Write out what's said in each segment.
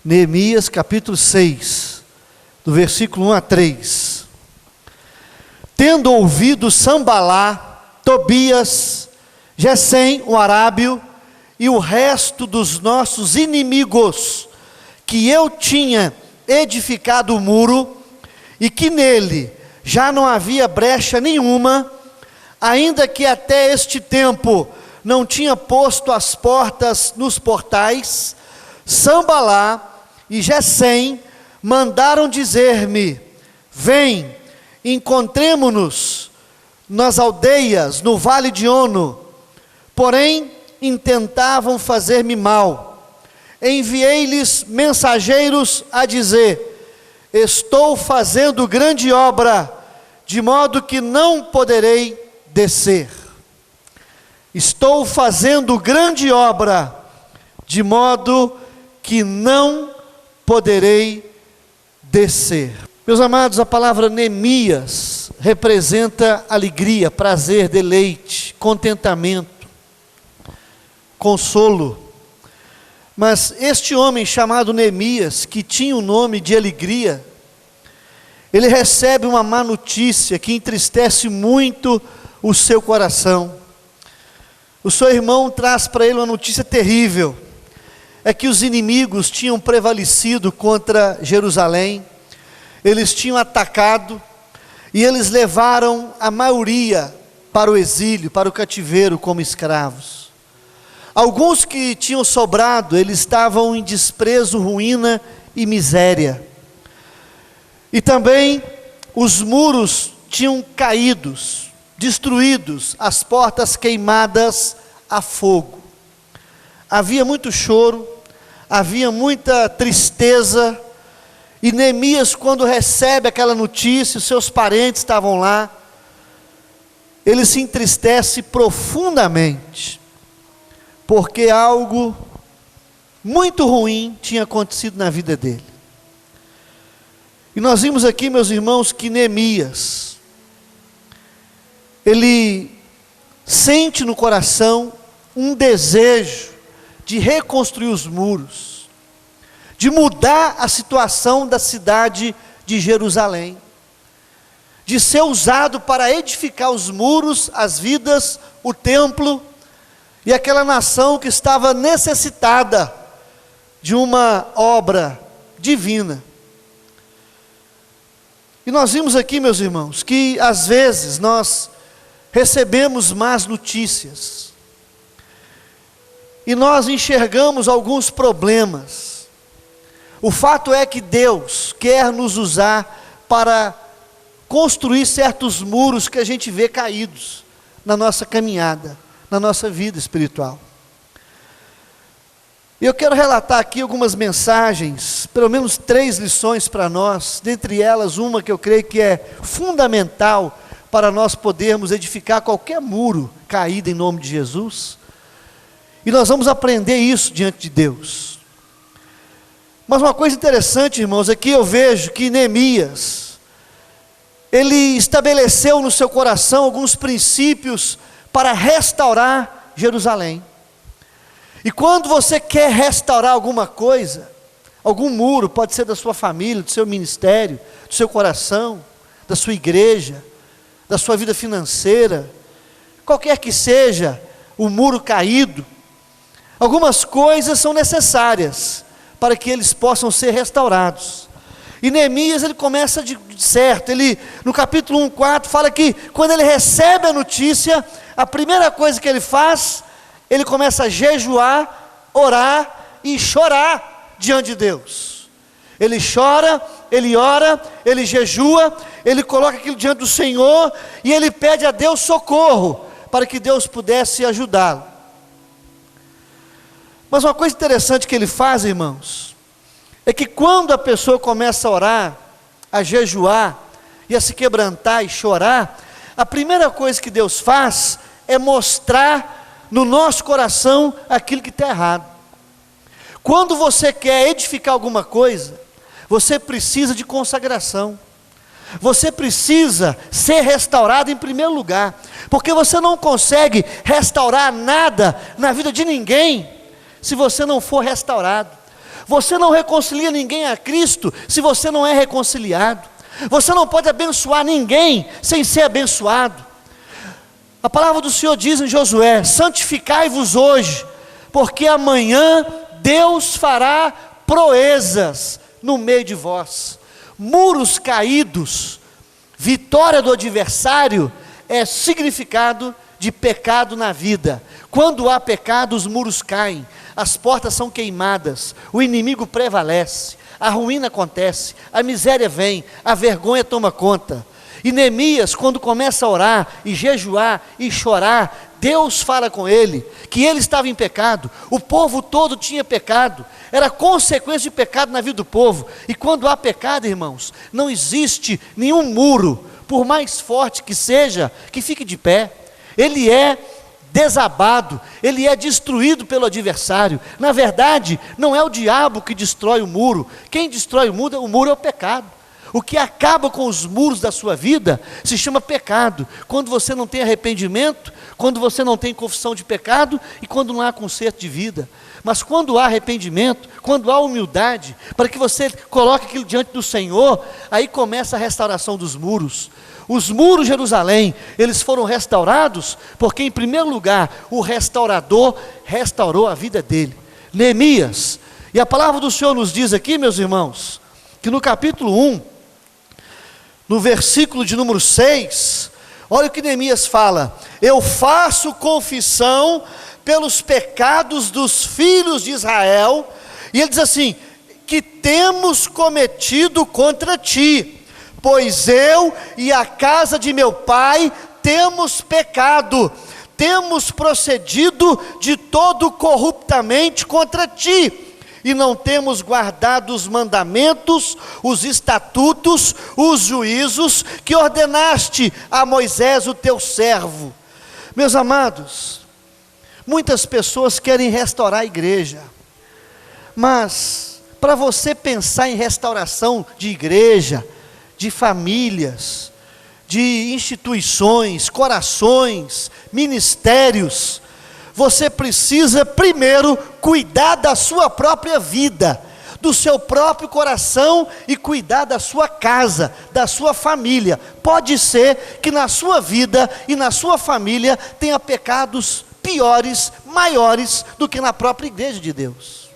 Neemias capítulo 6, do versículo 1 a 3. Tendo ouvido Sambalá, Tobias, Gesem, o arábio, e o resto dos nossos inimigos, que eu tinha edificado o muro, e que nele já não havia brecha nenhuma, ainda que até este tempo não tinha posto as portas nos portais, Sambalá e Gesem mandaram dizer-me: vem, encontremo-nos nas aldeias, no vale de Ono. Porém, intentavam fazer-me mal. Enviei-lhes mensageiros a dizer: estou fazendo grande obra, de modo que não poderei descer. Estou fazendo grande obra, de modo que não poderei descer. Meus amados, a palavra Neemias representa alegria, prazer, deleite, contentamento, consolo. Mas este homem chamado Neemias, que tinha o nome de alegria, ele recebe uma má notícia que entristece muito o seu coração. O seu irmão traz para ele uma notícia terrível: é que os inimigos tinham prevalecido contra Jerusalém, eles tinham atacado, e eles levaram a maioria para o exílio, para o cativeiro como escravos. Alguns que tinham sobrado, eles estavam em desprezo, ruína e miséria. E também os muros tinham caídos, destruídos, as portas queimadas a fogo. Havia muito choro, havia muita tristeza, e Neemias, quando recebe aquela notícia, os seus parentes estavam lá, ele se entristece profundamente, porque algo muito ruim tinha acontecido na vida dele. E nós vimos aqui, meus irmãos, que Neemias, ele sente no coração um desejo de reconstruir os muros, de mudar a situação da cidade de Jerusalém, de ser usado para edificar os muros, as vidas, o templo, e aquela nação que estava necessitada de uma obra divina. E nós vimos aqui, meus irmãos, que às vezes nós recebemos más notícias, e nós enxergamos alguns problemas. O fato é que Deus quer nos usar para construir certos muros que a gente vê caídos na nossa caminhada, na nossa vida espiritual. E eu quero relatar aqui algumas mensagens, pelo menos 3 lições para nós, dentre elas uma que eu creio que é fundamental para nós podermos edificar qualquer muro caído em nome de Jesus. E nós vamos aprender isso diante de Deus. Mas uma coisa interessante, irmãos, é que eu vejo que Neemias, ele estabeleceu no seu coração alguns princípios para restaurar Jerusalém. E quando você quer restaurar alguma coisa, algum muro, pode ser da sua família, do seu ministério, do seu coração, da sua igreja, da sua vida financeira, qualquer que seja o muro caído, algumas coisas são necessárias para que eles possam ser restaurados. E Neemias, ele começa de certo, ele no capítulo 1:4 fala que quando ele recebe a notícia, a primeira coisa que ele faz, ele começa a jejuar, orar e chorar diante de Deus. Ele chora, ele ora, ele jejua, ele coloca aquilo diante do Senhor, e ele pede a Deus socorro, para que Deus pudesse ajudá-lo. Mas uma coisa interessante que ele faz, irmãos, é que quando a pessoa começa a orar, a jejuar, e a se quebrantar e chorar, a primeira coisa que Deus faz é mostrar no nosso coração aquilo que está errado. Quando você quer edificar alguma coisa, você precisa de consagração, você precisa ser restaurado em primeiro lugar, porque você não consegue restaurar nada na vida de ninguém, se você não for restaurado. Você não reconcilia ninguém a Cristo se você não é reconciliado. Você não pode abençoar ninguém sem ser abençoado. A palavra do Senhor diz em Josué: santificai-vos hoje, porque amanhã Deus fará proezas no meio de vós. Muros caídos, vitória do adversário, é significado de pecado na vida. Quando há pecado, os muros caem, as portas são queimadas, o inimigo prevalece, a ruína acontece, a miséria vem, a vergonha toma conta. E Neemias, quando começa a orar, e jejuar, e chorar, Deus fala com ele, que ele estava em pecado, o povo todo tinha pecado, era consequência de pecado na vida do povo. E quando há pecado, irmãos, não existe nenhum muro, por mais forte que seja, que fique de pé. Ele é desabado, ele é destruído pelo adversário. Na verdade, não é o diabo que destrói o muro, quem destrói o muro é o pecado. O que acaba com os muros da sua vida se chama pecado. Quando você não tem arrependimento, quando você não tem confissão de pecado e quando não há conserto de vida. Mas quando há arrependimento, quando há humildade, para que você coloque aquilo diante do Senhor, aí começa a restauração dos muros. Os muros de Jerusalém, eles foram restaurados porque, em primeiro lugar, o restaurador restaurou a vida dele. Neemias. E a palavra do Senhor nos diz aqui, meus irmãos, que no capítulo 1, no versículo de número 6, olha o que Neemias fala: eu faço confissão pelos pecados dos filhos de Israel, e ele diz assim, que temos cometido contra ti, pois eu e a casa de meu pai temos pecado, temos procedido de todo corruptamente contra ti, e não temos guardado os mandamentos, os estatutos, os juízos que ordenaste a Moisés, o teu servo. Meus amados, muitas pessoas querem restaurar a igreja, mas para você pensar em restauração de igreja, de famílias, de instituições, corações, ministérios, você precisa primeiro cuidar da sua própria vida, do seu próprio coração e cuidar da sua casa, da sua família. Pode ser que na sua vida e na sua família tenha pecados piores, maiores do que na própria igreja de Deus.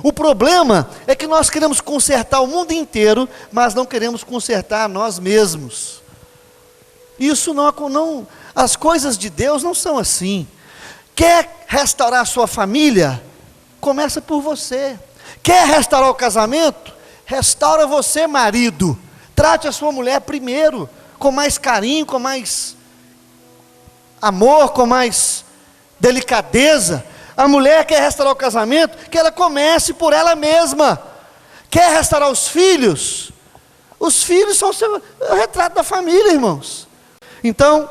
O problema é que nós queremos consertar o mundo inteiro, mas não queremos consertar nós mesmos. Isso não, as coisas de Deus não são assim. Quer restaurar a sua família? Começa por você. Quer restaurar o casamento? Restaura você, marido. Trate a sua mulher primeiro, com mais carinho, com mais amor, com mais delicadeza. A mulher quer restaurar o casamento, que ela comece por ela mesma. Quer restaurar os filhos? Os filhos são o retrato da família, irmãos. Então,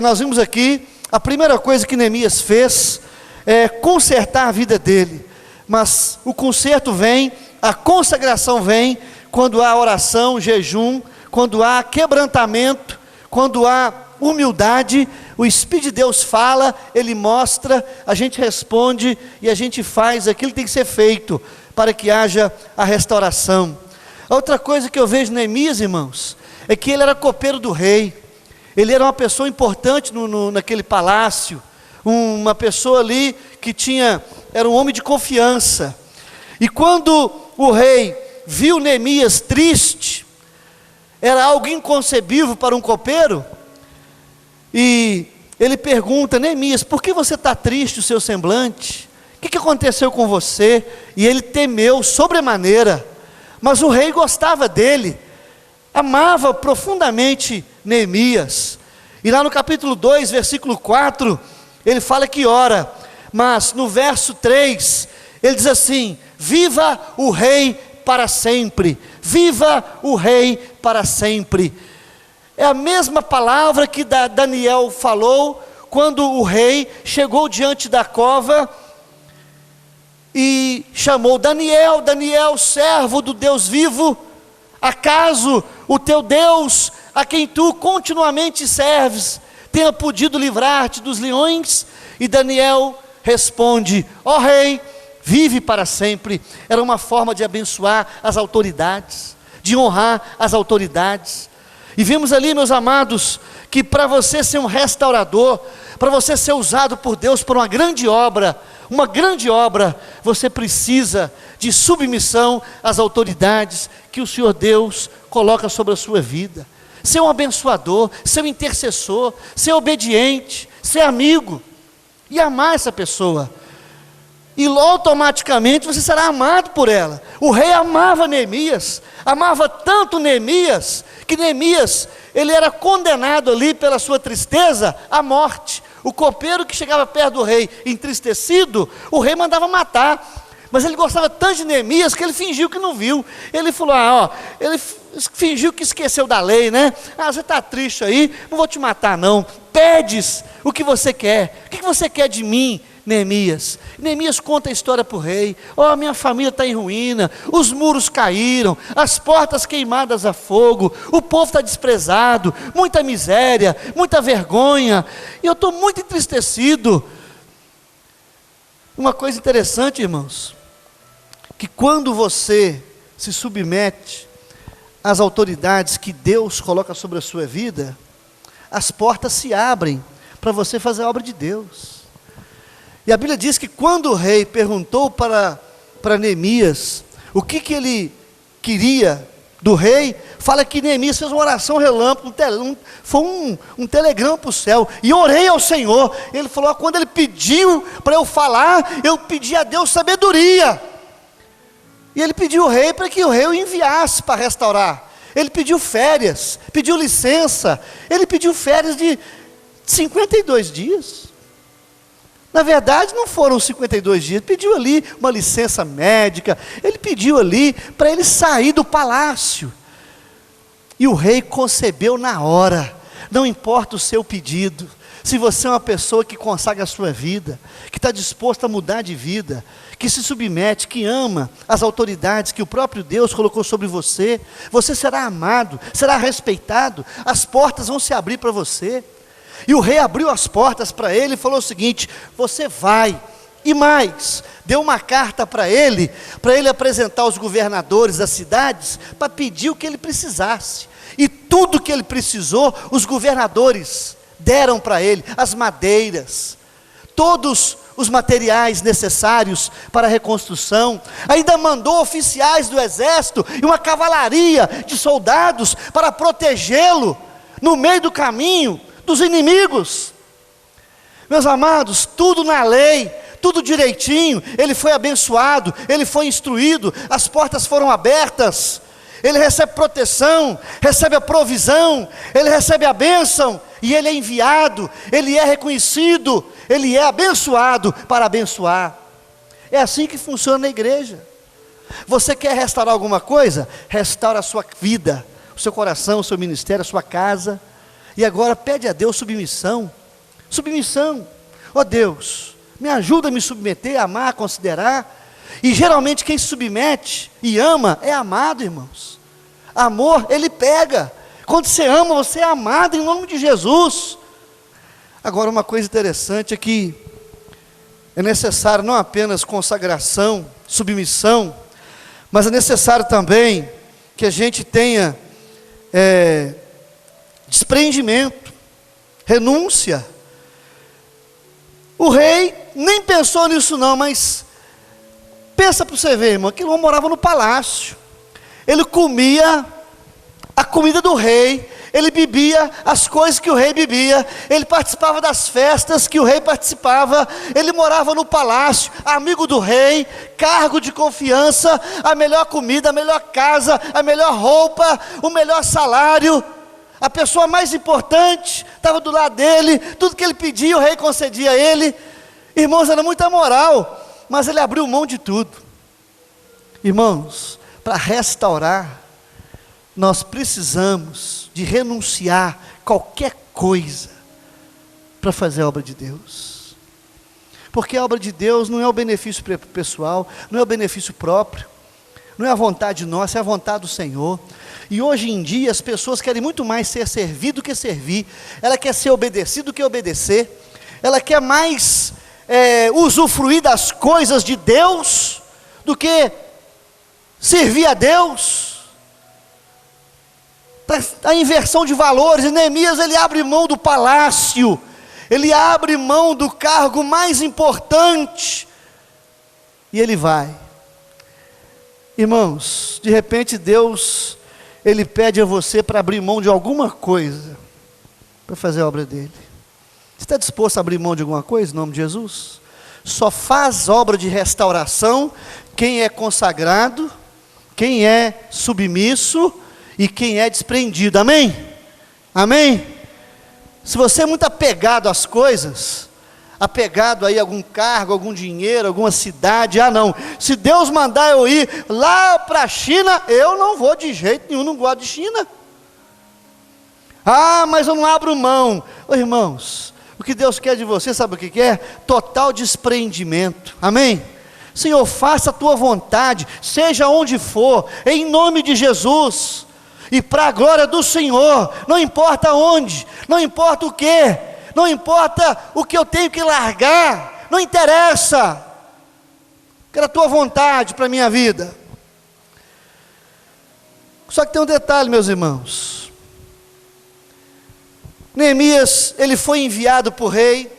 nós vimos aqui, a primeira coisa que Neemias fez é consertar a vida dele. Mas o conserto vem, a consagração vem, quando há oração, jejum, quando há quebrantamento, quando há humildade, o Espírito de Deus fala, Ele mostra, a gente responde e a gente faz aquilo que tem que ser feito, para que haja a restauração. Outra coisa que eu vejo em Neemias, irmãos, é que ele era copeiro do rei. Ele era uma pessoa importante naquele palácio, uma pessoa ali que era um homem de confiança. E quando o rei viu Neemias triste, era algo inconcebível para um copeiro, e ele pergunta: Neemias, por que você está triste, o seu semblante? O que aconteceu com você? E ele temeu sobremaneira, mas o rei gostava dele, amava profundamente Neemias. E lá no capítulo 2, versículo 4, ele fala que ora, mas no verso 3, ele diz assim: viva o rei para sempre, viva o rei para sempre. É a mesma palavra que Daniel falou, quando o rei chegou diante da cova, e chamou: Daniel, Daniel, servo do Deus vivo, acaso o teu Deus, a quem tu continuamente serves, tenha podido livrar-te dos leões? E Daniel responde: ó rei, vive para sempre, era uma forma de abençoar as autoridades, de honrar as autoridades. E vimos ali, meus amados, que para você ser um restaurador, para você ser usado por Deus por uma grande obra, você precisa de submissão às autoridades que o Senhor Deus coloca sobre a sua vida. Ser um abençoador, ser um intercessor, ser obediente, ser amigo e amar essa pessoa. E automaticamente você será amado por ela. O rei amava Neemias, amava tanto Neemias, que Neemias, ele era condenado ali pela sua tristeza à morte. O copeiro que chegava perto do rei entristecido, o rei mandava matar. Mas ele gostava tanto de Neemias que ele fingiu que não viu. Ele falou, ele fingiu que esqueceu da lei, né? Você está triste aí, não vou te matar não. Pedes o que você quer. O que você quer de mim, Neemias? Neemias conta a história para o rei. Minha família está em ruína, os muros caíram, as portas queimadas a fogo, o povo está desprezado, muita miséria, muita vergonha, e eu estou muito entristecido. Uma coisa interessante, irmãos, que quando você se submete às autoridades que Deus coloca sobre a sua vida, as portas se abrem para você fazer a obra de Deus. E a Bíblia diz que quando o rei perguntou para Neemias o que ele queria do rei, fala que Neemias fez uma oração relâmpago, foi um telegrama para o céu, e orei ao Senhor. Ele falou, quando ele pediu para eu falar, eu pedi a Deus sabedoria, e ele pediu ao rei para que o rei o enviasse para restaurar. Ele pediu férias, pediu licença, ele pediu férias de 52 dias, na verdade não foram 52 dias, pediu ali uma licença médica, ele pediu ali para ele sair do palácio, e o rei concebeu na hora. Não importa o seu pedido, se você é uma pessoa que consagra a sua vida, que está disposto a mudar de vida, que se submete, que ama as autoridades que o próprio Deus colocou sobre você, você será amado, será respeitado, as portas vão se abrir para você. E o rei abriu as portas para ele e falou o seguinte: você vai, e mais, deu uma carta para ele apresentar aos governadores das cidades, para pedir o que ele precisasse, e tudo que ele precisou, os governadores deram para ele, as madeiras, todos os materiais necessários para a reconstrução, ainda mandou oficiais do exército, e uma cavalaria de soldados, para protegê-lo, no meio do caminho, dos inimigos. Meus amados, tudo na lei, tudo direitinho, ele foi abençoado, ele foi instruído, as portas foram abertas, ele recebe proteção, recebe a provisão, ele recebe a bênção, e ele é enviado, ele é reconhecido, ele é abençoado para abençoar. É assim que funciona na igreja. Você quer restaurar alguma coisa? Restaura a sua vida, o seu coração, o seu ministério, a sua casa. E agora pede a Deus submissão. Deus, me ajuda a me submeter, a amar, a considerar. E geralmente quem se submete e ama é amado, irmãos. Amor, ele pega. Quando você ama, você é amado em nome de Jesus. Agora, uma coisa interessante é que é necessário não apenas consagração, submissão, mas é necessário também que a gente tenha desprendimento, renúncia. O rei nem pensou nisso não, mas pensa para você ver, irmão, que ele morava no palácio, ele comia a comida do rei, ele bebia as coisas que o rei bebia, ele participava das festas que o rei participava, ele morava no palácio, amigo do rei, cargo de confiança, a melhor comida, a melhor casa, a melhor roupa, o melhor salário, a pessoa mais importante estava do lado dele, tudo que ele pedia o rei concedia a ele. Irmãos, era muita moral, mas ele abriu mão de tudo. Irmãos, para restaurar, nós precisamos de renunciar qualquer coisa para fazer a obra de Deus, porque a obra de Deus não é o benefício pessoal, não é o benefício próprio, não é a vontade nossa, é a vontade do Senhor. E hoje em dia as pessoas querem muito mais ser servido do que servir, ela quer ser obedecido do que obedecer, ela quer mais usufruir das coisas de Deus do que servir a Deus. A inversão de valores. E Neemias, ele abre mão do palácio, ele abre mão do cargo mais importante, e ele vai. Irmãos, de repente Deus, ele pede a você para abrir mão de alguma coisa, para fazer a obra dele. Você está disposto a abrir mão de alguma coisa, em nome de Jesus? Só faz obra de restauração quem é consagrado, quem é submisso e quem é desprendido, amém? Amém? Se você é muito apegado às coisas, apegado aí a algum cargo, algum dinheiro, alguma cidade, não, se Deus mandar eu ir lá para a China, eu não vou de jeito nenhum, não gosto de China. Mas eu não abro mão. Irmãos, o que Deus quer de você, sabe o que é? Total desprendimento, amém? Senhor, faça a tua vontade, seja onde for, em nome de Jesus, e para a glória do Senhor, não importa onde, não importa o que, não importa o que eu tenho que largar, não interessa, quero a tua vontade para a minha vida. Só que tem um detalhe, meus irmãos. Neemias, ele foi enviado por rei,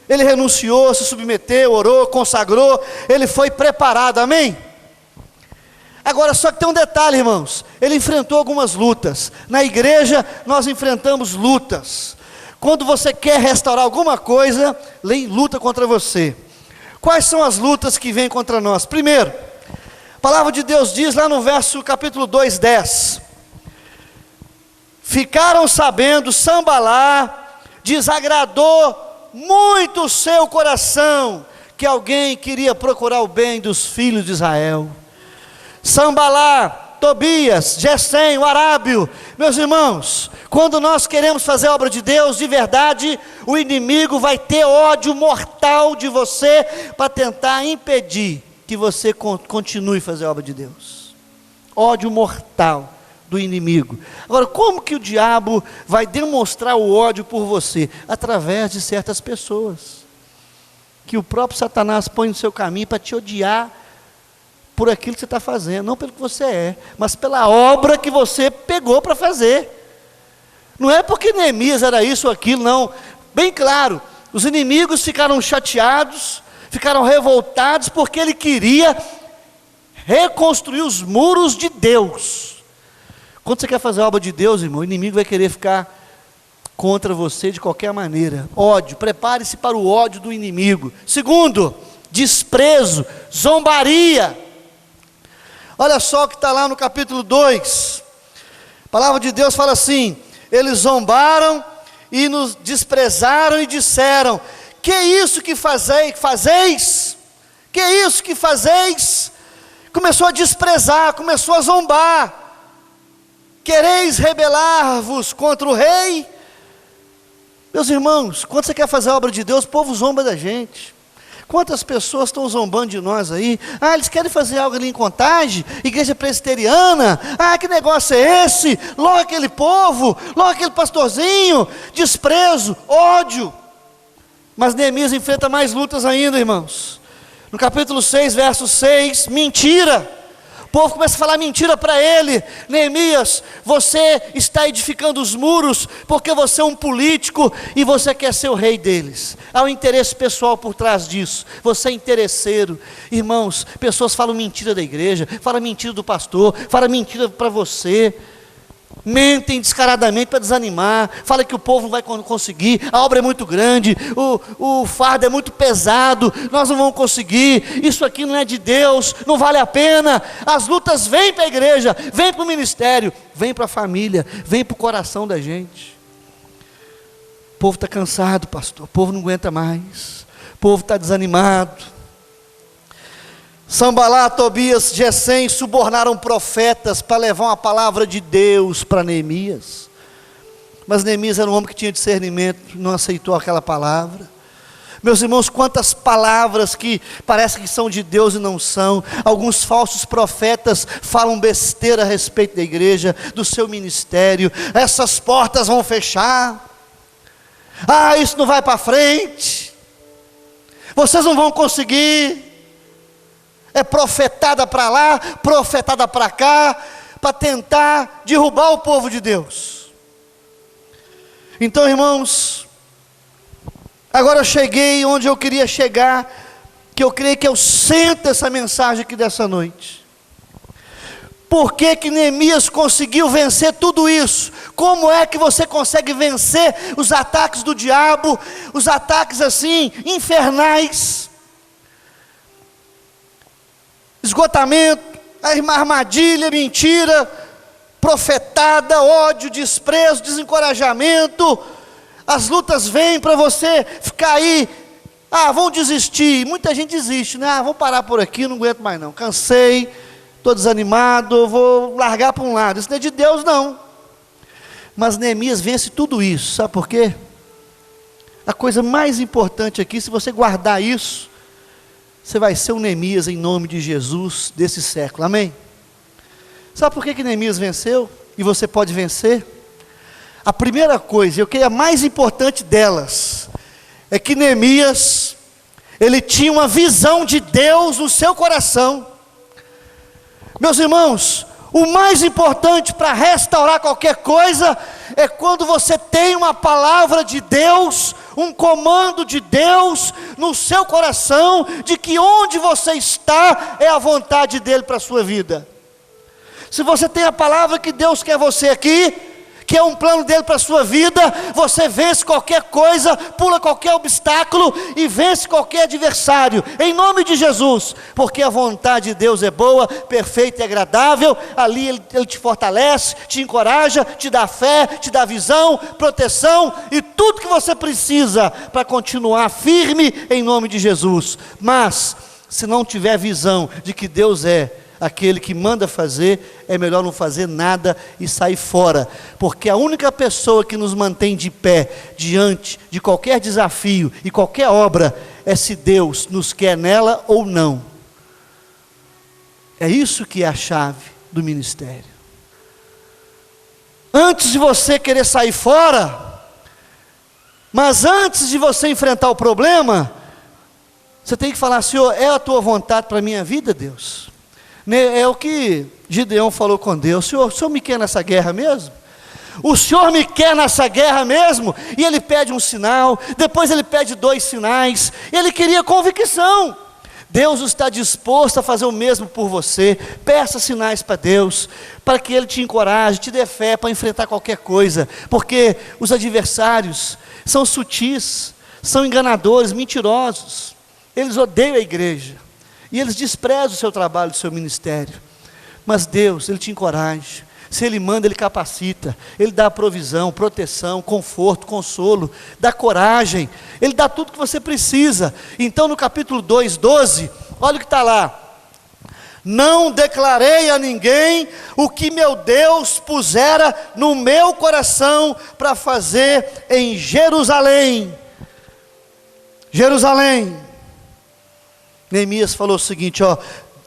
ele renunciou, se submeteu, orou, consagrou, ele foi preparado, amém? Agora, só que tem um detalhe, irmãos, ele enfrentou algumas lutas. Na igreja, nós enfrentamos lutas. Quando você quer restaurar alguma coisa, luta contra você. Quais são as lutas que vêm contra nós? Primeiro, a palavra de Deus diz lá no verso capítulo 2:10, ficaram sabendo, Sanbalá desagradou muito o seu coração, que alguém queria procurar o bem dos filhos de Israel. Sanbalá, Tobias, Gesem, o Arábio. Meus irmãos, quando nós queremos fazer a obra de Deus de verdade, o inimigo vai ter ódio mortal de você, para tentar impedir que você continue a fazer a obra de Deus. Ódio mortal do inimigo. Agora, como que o diabo vai demonstrar o ódio por você? Através de certas pessoas, que o próprio Satanás põe no seu caminho para te odiar, por aquilo que você está fazendo, não pelo que você é, mas pela obra que você pegou para fazer. Não é porque Neemias era isso ou aquilo, não. Bem claro, os inimigos ficaram chateados, ficaram revoltados, porque ele queria reconstruir os muros de Deus. Quando você quer fazer a obra de Deus, irmão, o inimigo vai querer ficar contra você de qualquer maneira. Ódio, prepare-se para o ódio do inimigo. Segundo, desprezo, zombaria. Olha só o que está lá no capítulo 2, a palavra de Deus fala assim: eles zombaram e nos desprezaram e disseram, que isso que fazeis? Que isso que fazeis? Começou a desprezar, começou a zombar. Quereis rebelar-vos contra o rei? Meus irmãos, quando você quer fazer a obra de Deus, o povo zomba da gente. Quantas pessoas estão zombando de nós aí? Eles querem fazer algo ali em Contagem, igreja presbiteriana. Que negócio é esse? Logo aquele povo, logo aquele pastorzinho. Desprezo, ódio. Mas Neemias enfrenta mais lutas ainda, irmãos. No capítulo 6, verso 6, mentira. O povo começa a falar mentira para ele. Neemias, você está edificando os muros porque você é um político e você quer ser o rei deles. Há um interesse pessoal por trás disso. Você é interesseiro. Irmãos, pessoas falam mentira da igreja, falam mentira do pastor, falam mentira para você. Mentem descaradamente para desanimar, fala que o povo não vai conseguir, a obra é muito grande, o fardo é muito pesado, nós não vamos conseguir, isso aqui não é de Deus, não vale a pena. As lutas vêm para a igreja, vêm para o ministério, vêm para a família, vêm para o coração da gente. O povo está cansado, pastor, o povo não aguenta mais, o povo está desanimado. Sanbalá, Tobias, Gesem subornaram profetas para levar uma palavra de Deus para Neemias. Mas Neemias era um homem que tinha discernimento, não aceitou aquela palavra. Meus irmãos, quantas palavras que parecem que são de Deus e não são. Alguns falsos profetas falam besteira a respeito da igreja, do seu ministério. Essas portas vão fechar. Isso não vai para frente. vocês não vão conseguir. É profetada para lá, profetada para cá, para tentar derrubar o povo de Deus. Então, irmãos, agora eu cheguei onde eu queria chegar, que eu creio que é o centro dessa mensagem aqui dessa noite. Por que que Neemias conseguiu vencer tudo isso? Como é que você consegue vencer os ataques do diabo, os ataques assim, infernais? Esgotamento, armadilha, mentira, profetada, ódio, desprezo, desencorajamento. As lutas vêm para você ficar aí, vão desistir. Muita gente desiste, né? Vou parar por aqui, não aguento mais não, cansei, estou desanimado, vou largar para um lado. Isso não é de Deus não. Mas Neemias vence tudo isso, sabe por quê? A coisa mais importante aqui, se você guardar isso, você vai ser um Neemias em nome de Jesus desse século, amém? Sabe por que Neemias venceu? E você pode vencer? A primeira coisa, eu creio a mais importante delas, é que Neemias, ele tinha uma visão de Deus no seu coração. Meus irmãos, o mais importante para restaurar qualquer coisa, é quando você tem uma palavra de Deus, um comando de Deus no seu coração, de que onde você está, é a vontade dEle para a sua vida. Se você tem a palavra que Deus quer você aqui, que é um plano dEle para a sua vida, você vence qualquer coisa, pula qualquer obstáculo e vence qualquer adversário, em nome de Jesus, porque a vontade de Deus é boa, perfeita e agradável. Ali Ele te fortalece, te encoraja, te dá fé, te dá visão, proteção e tudo que você precisa para continuar firme em nome de Jesus. Mas, se não tiver visão de que Deus é aquele que manda fazer, é melhor não fazer nada e sair fora, porque a única pessoa que nos mantém de pé, diante de qualquer desafio e qualquer obra, é se Deus nos quer nela ou não. É isso que é a chave do ministério. Antes de você querer sair fora, mas antes de você enfrentar o problema, você tem que falar: Senhor, é a tua vontade para a minha vida, Deus? É o que Gideão falou com Deus: o Senhor me quer nessa guerra mesmo? O Senhor me quer nessa guerra mesmo? E ele pede um sinal, depois ele pede 2 sinais, ele queria convicção. Deus está disposto a fazer o mesmo por você. Peça sinais para Deus, para que Ele te encoraje, te dê fé para enfrentar qualquer coisa, porque os adversários são sutis, são enganadores, mentirosos, eles odeiam a igreja, e eles desprezam o seu trabalho, o seu ministério. Mas Deus, Ele te encoraja. Se Ele manda, Ele capacita. Ele dá provisão, proteção, conforto, consolo, dá coragem. Ele dá tudo que você precisa. Então no capítulo 2:12, olha o que está lá: não declarei a ninguém o que meu Deus pusera no meu coração para fazer em Jerusalém. Jerusalém. Neemias falou o seguinte: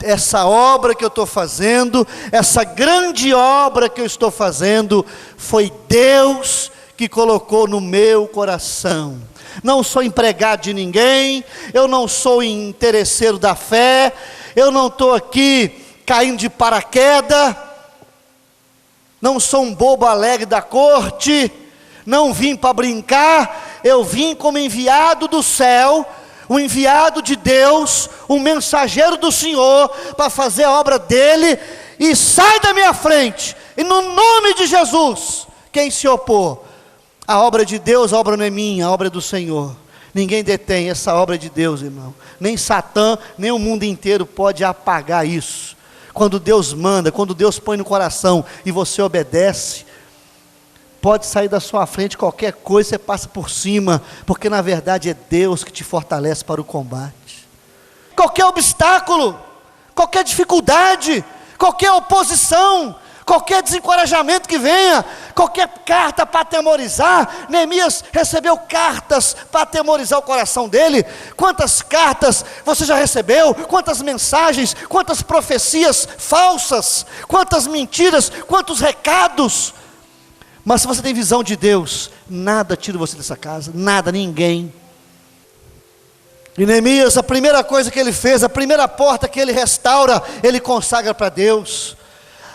essa obra que eu estou fazendo, essa grande obra que eu estou fazendo, foi Deus que colocou no meu coração. Não sou empregado de ninguém, eu não sou interesseiro da fé, eu não estou aqui caindo de paraquedas, não sou um bobo alegre da corte, não vim para brincar, eu vim como enviado do céu, um enviado de Deus, um mensageiro do Senhor, para fazer a obra dEle, e sai da minha frente, e no nome de Jesus, quem se opor, a obra de Deus, a obra não é minha, a obra é do Senhor. Ninguém detém essa obra de Deus, irmão, nem Satã, nem o mundo inteiro pode apagar isso. Quando Deus manda, quando Deus põe no coração, e você obedece, pode sair da sua frente qualquer coisa, você passa por cima, porque na verdade é Deus que te fortalece para o combate. Qualquer obstáculo, qualquer dificuldade, qualquer oposição, qualquer desencorajamento que venha, qualquer carta para atemorizar. Neemias recebeu cartas para atemorizar o coração dele. Quantas cartas você já recebeu? Quantas mensagens, quantas profecias falsas, quantas mentiras, quantos recados. Mas se você tem visão de Deus, nada tira você dessa casa, nada, ninguém. E Neemias, a primeira coisa que ele fez, a primeira porta que ele restaura, ele consagra para Deus.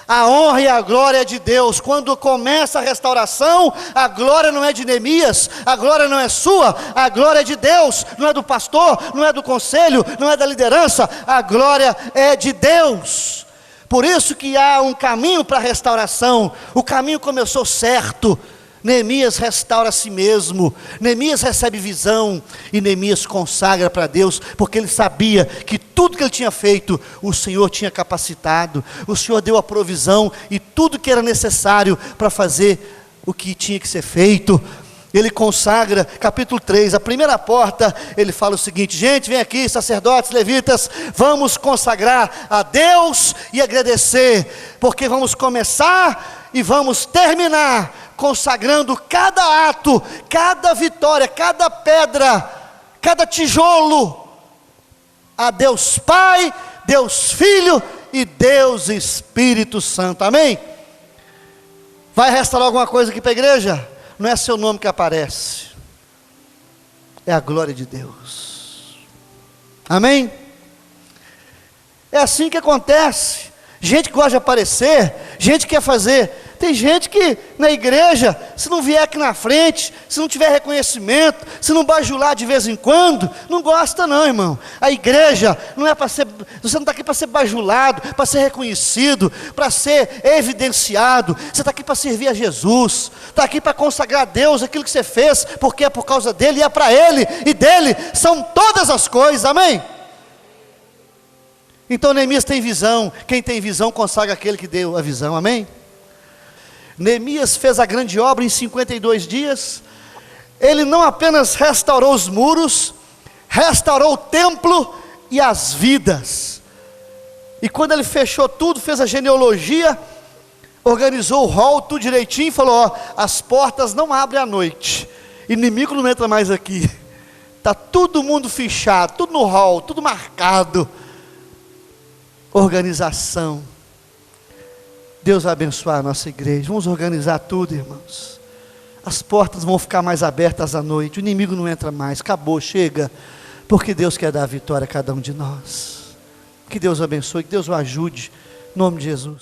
A honra e a glória é de Deus. Quando começa a restauração, a glória não é de Neemias, a glória não é sua, a glória é de Deus, não é do pastor, não é do conselho, não é da liderança, a glória é de Deus. Por isso que há um caminho para a restauração, o caminho começou certo. Neemias restaura a si mesmo, Neemias recebe visão, e Neemias consagra para Deus, porque ele sabia que tudo que ele tinha feito, o Senhor tinha capacitado, o Senhor deu a provisão, e tudo que era necessário para fazer o que tinha que ser feito. Ele consagra, capítulo 3, a primeira porta, ele fala o seguinte: gente, vem aqui, sacerdotes, levitas, vamos consagrar a Deus e agradecer, porque vamos começar e vamos terminar consagrando cada ato, cada vitória, cada pedra, cada tijolo a Deus Pai, Deus Filho e Deus Espírito Santo, amém? Vai restaurar alguma coisa aqui para a igreja? Não é seu nome que aparece, é a glória de Deus, amém? É assim que acontece. Gente que gosta de aparecer, gente que quer fazer. Tem gente que na igreja, se não vier aqui na frente, se não tiver reconhecimento, se não bajular de vez em quando, não gosta não, irmão. A igreja não é para ser, você não está aqui para ser bajulado, para ser reconhecido, para ser evidenciado. Você está aqui para servir a Jesus, está aqui para consagrar a Deus aquilo que você fez, porque é por causa dele e é para ele, e dele são todas as coisas, amém? Então Neemias tem visão, quem tem visão consagra aquele que deu a visão, amém? Neemias fez a grande obra em 52 dias, ele não apenas restaurou os muros, restaurou o templo e as vidas, e quando ele fechou tudo, fez a genealogia, organizou o hall, tudo direitinho, falou, ó, as portas não abrem à noite, inimigo não entra mais aqui, está todo mundo fechado, tudo no hall, tudo marcado, organização. Deus vai abençoar a nossa igreja, vamos organizar tudo, irmãos, as portas vão ficar mais abertas à noite, o inimigo não entra mais, acabou, chega, porque Deus quer dar a vitória a cada um de nós. Que Deus o abençoe, que Deus o ajude, em nome de Jesus.